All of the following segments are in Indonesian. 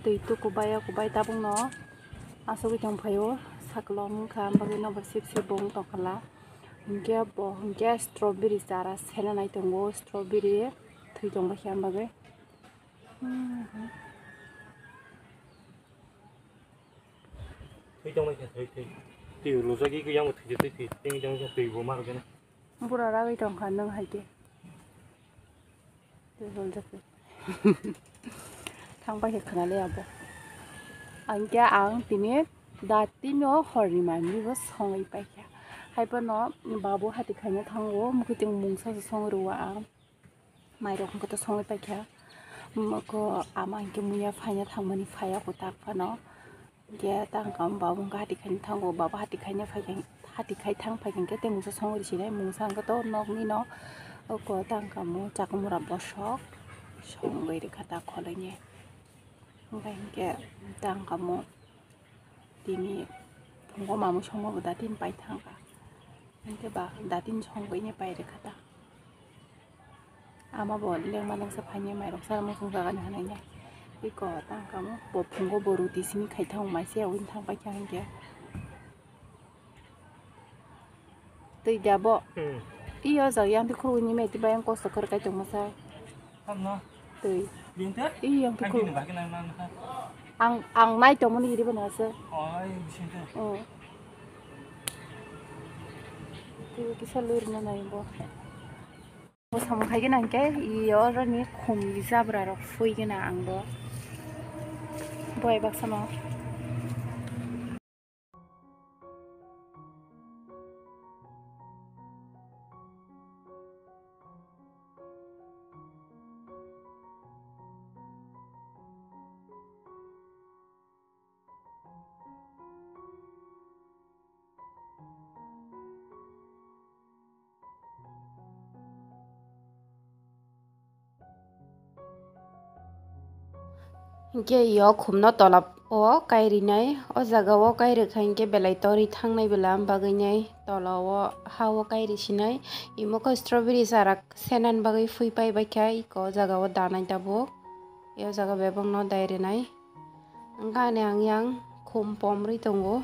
itu kubai tabung no asal kita payo saklom kam bagi nomor sip bong tokala hingga strawberry cara sena nai tunggu strawberry thui tong bahiam bagi thui tong bahiam thui tiêu lúa cái yang một thui tiếng yang thui vô mắc cái này bữa ra cái tong khăn nâng hay kì rồi rất thang bay khana le abo angka ang tini dati no horima mi go songai pai kya hai pa no babu hati khanya thango mukiting mungsa song ruwa mai ro ko to songai pai kya mako ama angke muya phanya thangmani phaya ko tak pa no ge tang kam babu ga hati khanya thango babu hati khanya phaya hati khai thang phai ke te mungsa songai si dai mungsa ga to nok ni no ko tang kam chakumura bosok songai ri khata kholanye Bangke tang kamu tini punggo mamu songo datin pai tangka nanti bah datin songo ini pai dekata ama bo leng malang sapanya mai rok sara musung sagan hananya iko tang kamu bo punggo boru di sini kai tang mai sia win tang pai kang dia tui jabo iyo zayang di kru ni me ti bayang ko sakar kai tong masa Ano tui Liên thế? Iya, Anh đi cái này mà ang nai trong mani di bana sa. Ôi, xin chào. Tu kisah lur na nai bo. Bo sam khai ke nang ke iyo ra ni khum visa bra ro fui ke na ang bo. Boy bak sama. Ge yo khumno tolap o kairi nai o jaga o kairi khain ke belai tori thangnai belam bagai nai tolawo hawo kairi sinai imoko strawberry sarak senan bagai fui pai bakai ko jaga o danai tabo yo jaga bebong no daire nai angane angyang khum pomri tongo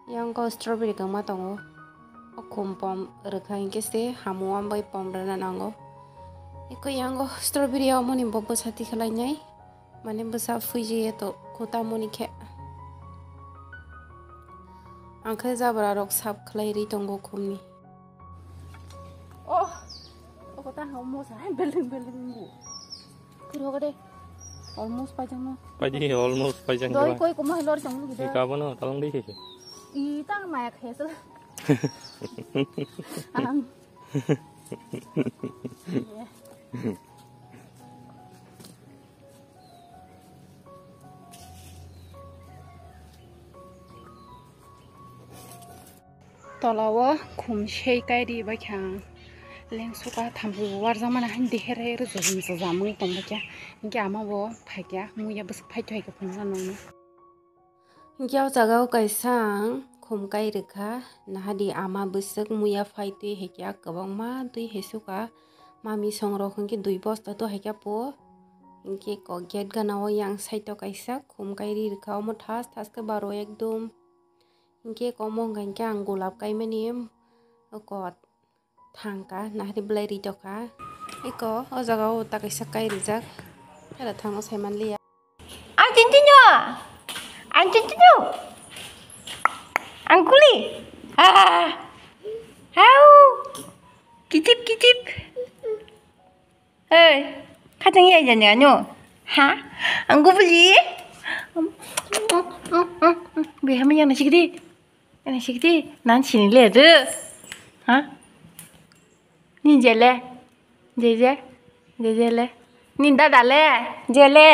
yang ko strawberry kama tongo o khum pom rekhain ke se hamu ambai pomrana nango iko yango strawberry amoni bobo sati khalai nai Mane besar fuji itu kota monike. Angke zabra rok sab kelairi tonggo kumi. Oh, kota almost building bu. Kuro kade almost pajang no. Paji almost pajang. Doi koi kumah lor jang gitu. Ikaw no, talong di sih. Itang mayak hesel. Ang. Tolawa khum shei kairi ba khyang leng suka thambu war zamana han dehere ru zojim so zamung tong ba kya nge ama bo phakya muya bus phai thai ka phunga no nge jaga kaisang khum kai rekha nahadi ama busuk muya phai tu hekya kabang ma tui hesuka mami songro khungki 2 bosta to hekya po nge ko get ganawo yang saito kaisa khum kairi rekha mo thas ka baro ekdom Inke komong gangka anggulap kai menim okot thangka nahri blai ri toka iko o jaga o takai sakai rijak era thango saiman liya Antinyo Angkuli Hau Kitip Eh kacang ya jangan nyo ha angku beli Biar yang nasi gede nan sini le de ha ni jele le ni dada le jele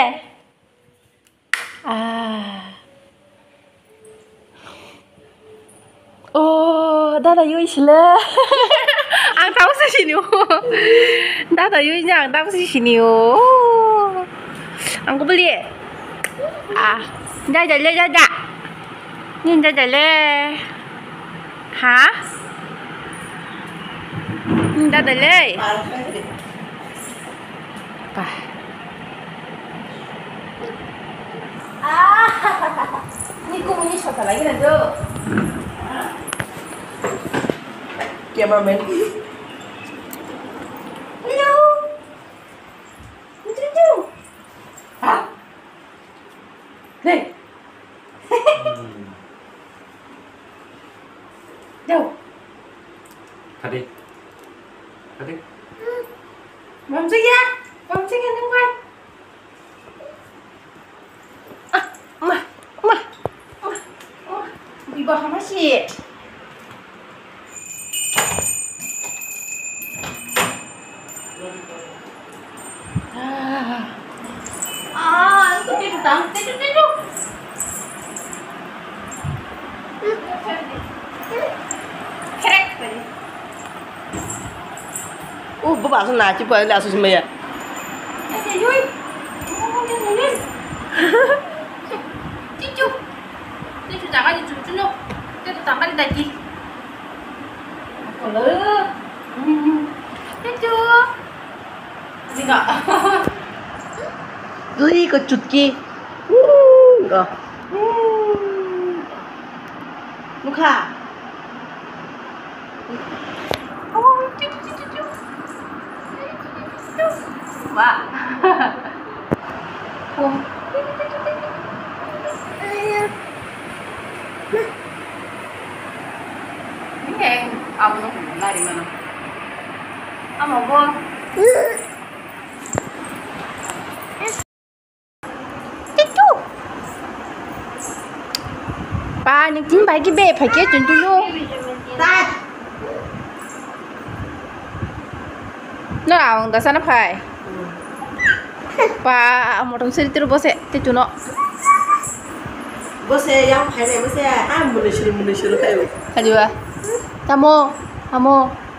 oh dada yoi sile ang tahu sini dada yoi yang tahu sini angku beli Jaja. Nhìn jaja le. Hả? Nhìn jaja le. Bah. lagi nanti. Cameraman. Hello. Cucu. Ah. Nih. Đâu? Tadi. Tadi. Bấm xích ra. Bấm xích ra nước quay. À, 엄마. 엄마. 엄마. 엄마. 이거 하나씩. 떼줘. 떼줘. 캐릭. 오, 뭐 봐서 나지 뭐 나 소식 뭐야? 유이. 찌쭈. 찌쭈 나가지 좀 줄여. 떼도 나가지 나지. 얼른. 찌쭈. 어디가? 이거 줄기. 이거. 루카. 와. Ini ông nó cũng lại đi mà nó. Ông mau vô. Ba những chính bài cái bể phải kết chuẩn tôi luôn. Ta. Nó nào đã sao nó phải. Ba một thằng sinh bố sẽ thế chú nó. Bố sẽ yang phải này bố sẽ à muốn được phải. Hả gì vậy? Tamo,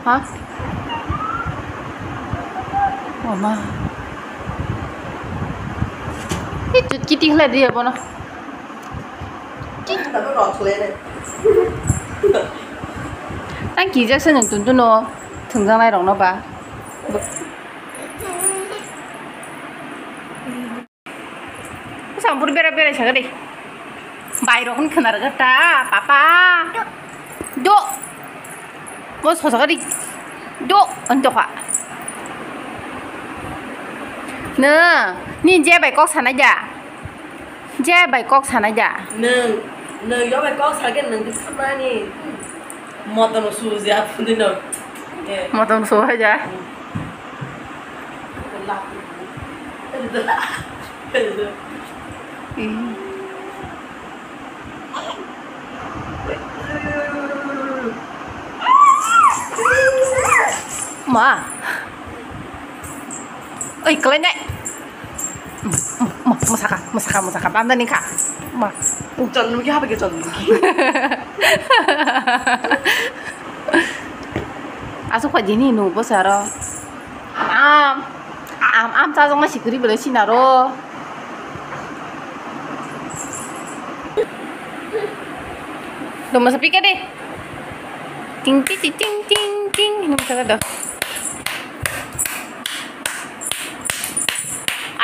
hả? Mama. Cái chút kia tiếng là gì vậy nó? Nó có đỏ thuế này. Anh kỳ giác sinh tuần nó thường ra này nó bà. Sao buru bere chả đi. Bài rồi không khăn nào cái ta, papa. Do. 뭐 서서가리 도 언더화 너 니 이제 발꼭 사나자 이제 발꼭 사나자 너 이거 발꼭 사겠는데 가만히 뭐도 수지 아픈데 너 뭐도 소하자 mà ơi kalian nih masaka banda nih kak ma 전 여기 하백이 전 아속 과진이 누구 보세요 암 짜증나 시끄리 버려 시나로 너무 sepi deh ting ting ting ting ting ini misalnya dah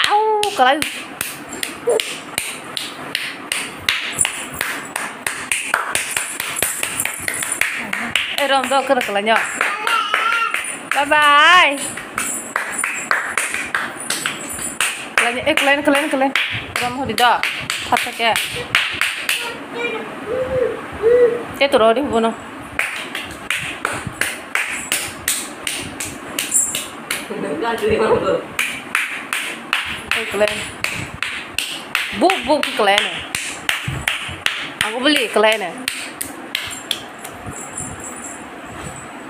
au kalau rom do kerja kelanya bye bye kelanya kalian rom mau dido patah ya dia turun di bunuh kalian buk kalian aku beli kalian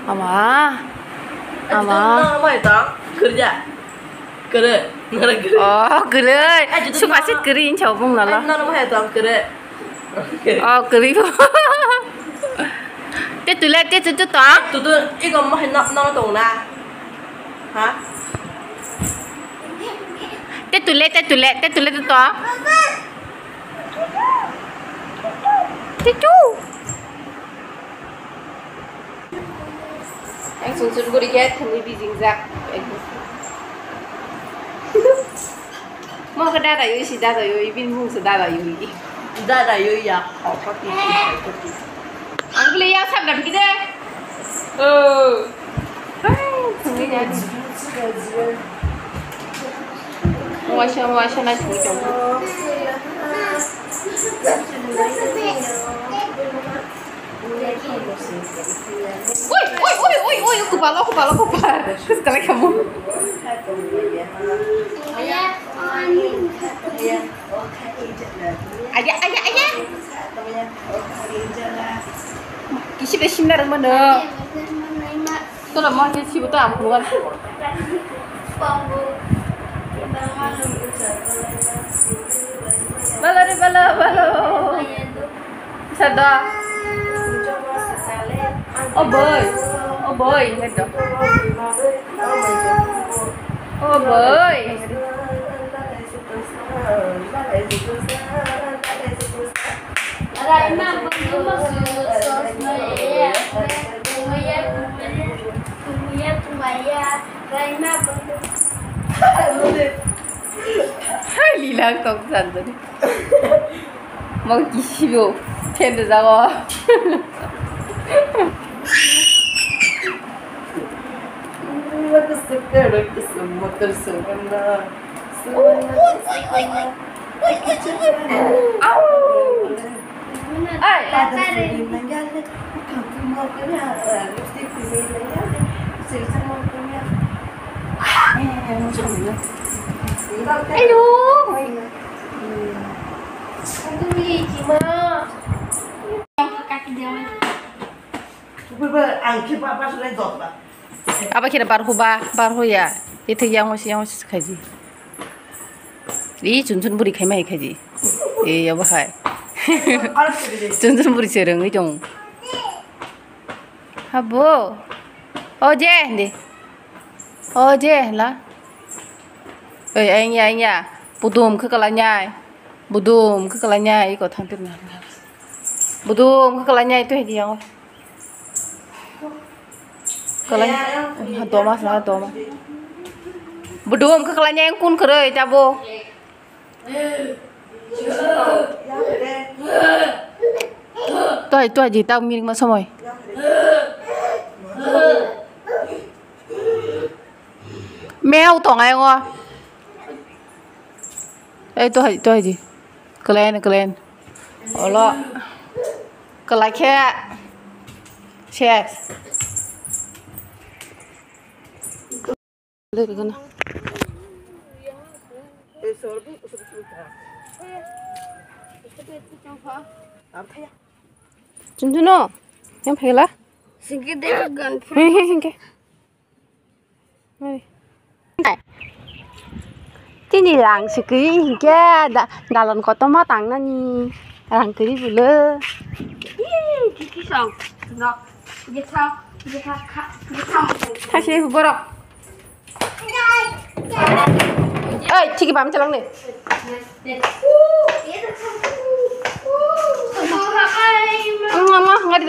ama apa itu kerja kere oh kere suka sih kerin coba nggak nó apa itu kere oh keri dia tuh lihat dia tuh 이거 뭐 해 nó 동나 hả dia tuh lihat tuh anh xuống gue diget thằng đi zigzag mau ke dada yuk si dada yuk ibin mung sedada yuk Udah ada yuk ya. Kopi. Ang liya sabda begini. Tunggu jadi. Washa na tunggu tunggu. Oi, kepala. Sekali kamu. Ayah. Kisip dah sinar mana? Tu lah mau kisip tu apa bukan? Balo. Sada. Oh boy, gitu. Oh boy. Lilang tong sandan. Mau kisio, tentu jago. Ayo. Apa kira baru ya? Itu yang masih kaji. Ini junjun buri kemai kaji. Ya bahai. Junjun buri sereng itu. Habo. Oje lah. Anh budum ke kalanya ikut hampir nih. Budum ke kalanya itu dia. Kalanya, Thomas. Budum ke kalanya yang kun kere jabo. Itu aja tahu miring mas semuai. Mèo tong ai ngô. Itu aja. Kalian. Allah. Kelaknya. Cheers. Lihat kan. Junjuno, yang pahila? Sikit deh gan. Hengke. Mari. Tini lang sikit hingga dalam kota mah tangan ni. Lang kiri bule. Kiki song. Nak. Kita. Kasih borok. Ciki pam celang nih. Nggak di